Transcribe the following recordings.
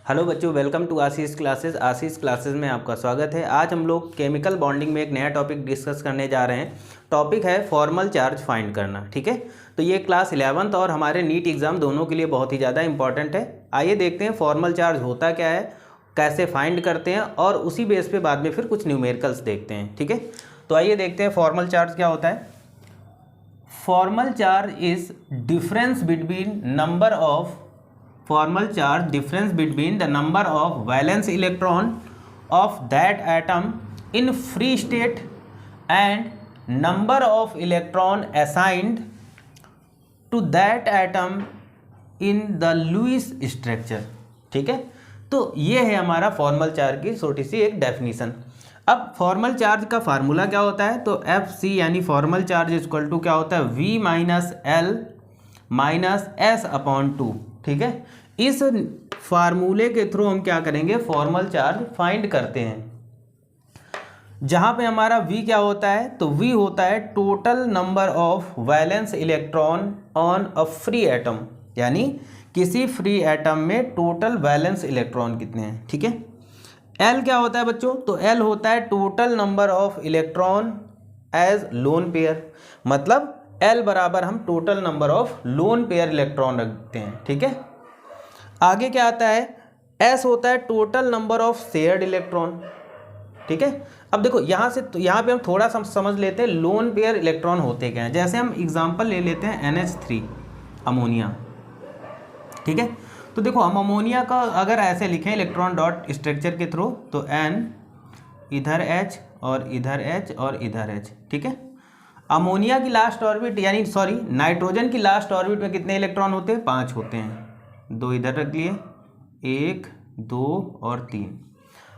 Hello बच्चों, welcome to Ashish classes. Ashish classes में आपका स्वागत है। आज हम लोग केमिकल बॉन्डिंग में एक नया टॉपिक डिस्कस करने जा रहे हैं। टॉपिक है फॉर्मल चार्ज फाइंड करना। ठीक है, तो ये क्लास 11th और हमारे नीट एग्ज़ाम दोनों के लिए बहुत ही ज़्यादा इंपॉर्टेंट है। आइए देखते हैं फॉर्मल चार्ज होता क्या है, कैसे फाइंड करते हैं और उसी बेस पे बाद में फिर कुछ न्यूमेरिकल्स देखते हैं। ठीक है, तो आइए देखते हैं फॉर्मल चार्ज क्या होता है। Formal charge is difference between number of formal charge difference between the number of valence electron of that atom in free state and number of electron assigned to that atom in the Lewis structure। ठीक है, तो ये है हमारा formal charge की छोटी सी एक definition. अब फॉर्मल चार्ज का फार्मूला क्या होता है, तो एफ सी यानी फॉर्मल चार्ज इक्वल टू क्या होता है, V minus L minus S upon two. ठीक है, इस फार्मूले के थ्रू हम क्या करेंगे, फॉर्मल चार्ज फाइंड करते हैं। जहां पे हमारा v क्या होता है, तो v होता है total number of valence electron on a free atom, यानी किसी फ्री एटम में टोटल वैलेंस इलेक्ट्रॉन कितने हैं। ठीक है, l क्या होता है बच्चों, तो l होता है total number of electron as lone pair, मतलब l बराबर हम total number of lone pair electron रखते हैं। ठीक है, आगे क्या आता है, s होता है total number of shared electron. ठीक है, अब देखो यहाँ से तो यहाँ पे हम थोड़ा समझ लेते हैं लोन पेयर इलेक्ट्रॉन होते क्या हैं। जैसे हम एग्जांपल ले लेते हैं NH3 अमोनिया। ठीक है, तो देखो हम अमोनिया का अगर ऐसे लिखें इलेक्ट्रॉन डॉट स्ट्रक्चर के थ्रू, तो N इधर H और इधर H और इधर H। ठीक है, अमोनिया की लास्ट ऑर्बिट यानी सॉरी नाइट्रोजन की लास्ट ऑर्बिट में कितने इलेक्ट्रॉन होते हैं, 5 होते हैं। 2 इधर रख लिए, 1 2 और 3।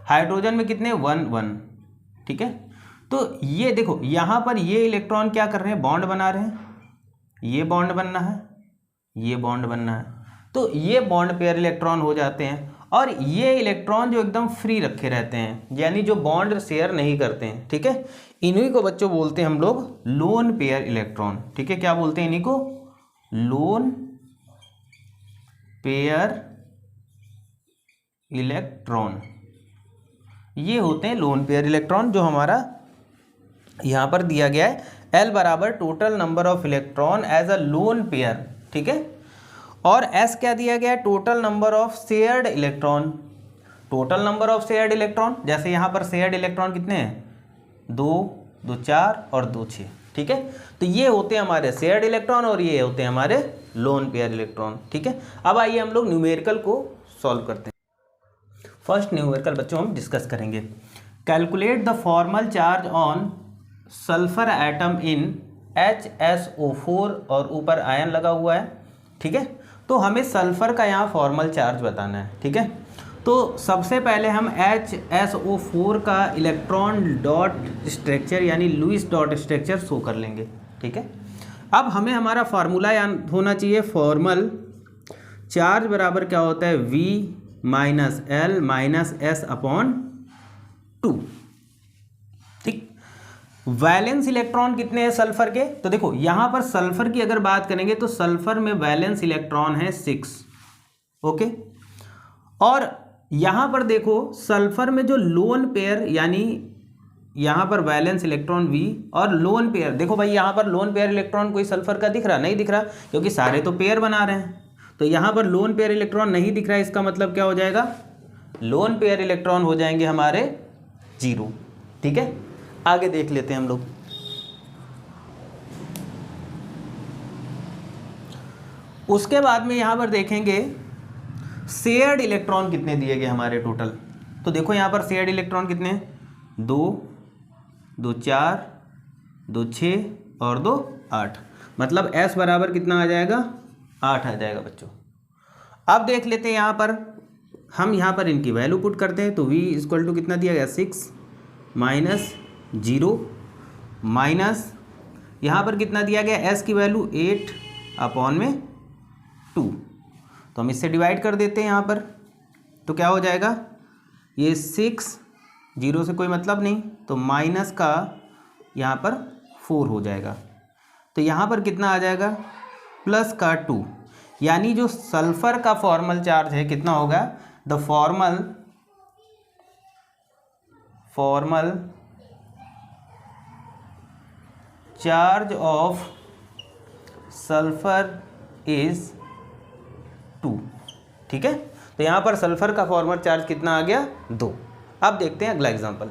हाइड्रोजन में कितने, 1 1। ठीक है, तो ये देखो यहाँ पर ये इलेक्ट्रॉन क्या कर रहे हैं, बॉन्ड बना रहे हैं। ये बॉन्ड बनना है, ये बॉन्ड बनना है, तो ये बॉन्ड पेयर इलेक्ट्रॉन हो जाते हैं। और ये इलेक्ट्रॉन जो एकदम फ्री रखे रहते हैं, यानी जो बॉन्ड शेयर नहीं करते हैं। ठीक है, इन्हीं को बच्चों बोलते हैं हम लोग लोन पेयर इलेक्ट्रॉन। ठीक है, क्या बोलते हैं इन्हीं को, लोन पेयर इलेक्ट्रॉन। ये होते हैं लोन पेयर इलेक्ट्रॉन, जो हमारा यहां पर दिया गया है L बराबर total number of electron as a lone pair. ठीक है, और S क्या दिया गया है, total number of shared electron. Total number of shared electron, जैसे यहां पर शेयर्ड इलेक्ट्रॉन कितने हैं, 2 2 4 और 2 6। ठीक है, तो ये होते हैं हमारे शेयर्ड इलेक्ट्रॉन और ये होते हैं हमारे लोन पेयर इलेक्ट्रॉन। ठीक है, अब आइए हम लोग न्यूमेरिकल को सॉल्व करते हैं। फर्स्ट न्यूमेरिकल बच्चों हम डिस्कस करेंगे, calculate the formal charge on sulphur atom in HSO4 और ऊपर आयन लगा हुआ है। ठीक है, तो हमें सल्फर का यहाँ फॉर्मल चार्ज बताना है। ठीक है, तो सबसे पहले हम HSO4 का इलेक्ट्रॉन डॉट स्ट्रक्चर यानी लुईस डॉट स्ट्रक्चर शो कर लेंगे। ठीक है, अब हमें हमारा फार्मूला होना चाहिए, फॉर्मल चार्ज बराबर क्या होता है, V minus L minus S upon 2। ठीक, वैलेंस इलेक्ट्रॉन कितने हैं सल्फर के, तो देखो यहाँ पर सल्फर की अगर बात करेंगे तो सल्फर में वैलेंस इलेक्ट्रॉन है 6। ओके, और यहाँ पर देखो सल्फर में जो लोन पेयर यानी यहाँ पर वैलेंस इलेक्ट्रॉन V और लोन पेयर, देखो भाई यहाँ पर लोन पेयर इलेक्ट्रॉन कोई सल्फर का दिख रहा नहीं, दिख रहा, क्योंकि सारे तो पेयर बना रहे हैं। तो यहाँ पर लोन पेयर इलेक्ट्रॉन नहीं दिख रहा है, इसका मतलब क्या हो जाएगा, लोन पेयर इलेक्ट्रॉन हो जाएंगे हमारे 0। ठीक है, आगे देख लेते हैं हम लोग। उसके बाद में यहाँ पर देखेंगे शेयर्ड इलेक्ट्रॉन कितने दिए गए हमारे टोटल, तो देखो यहाँ पर शेयर्ड इलेक्ट्रॉन कितने हैं, 2 2 4 2 6 और 2 8, मतलब S बराबर कितना आ जाएगा, 8 आ जाएगा बच्चों। अब देख लेते हैं यहाँ पर, हम यहाँ पर इनकी वैल्यू पुट करते हैं, तो V इक्वल टू कितना दिया गया, 6 माइनस 0 माइनस यहाँ पर कितना दिया गया, S की वैल्यू 8 अपॉन में 2, तो हम इससे डिवाइड कर देते हैं यहाँ पर, तो क्या हो जाएगा, ये 6 0 से कोई मतलब नहीं, तो माइनस का यहाँ पर 4 हो जाएगा, तो यहाँ पर कितना आ जाएगा, प्लस का 2, यानी जो सल्फर का फॉर्मल चार्ज है कितना होगा the formal charge of sulphur is 2। ठीक है, तो यहाँ पर सल्फर का फॉर्मल चार्ज कितना आ गया 2। अब देखते हैं अगला एग्जांपल।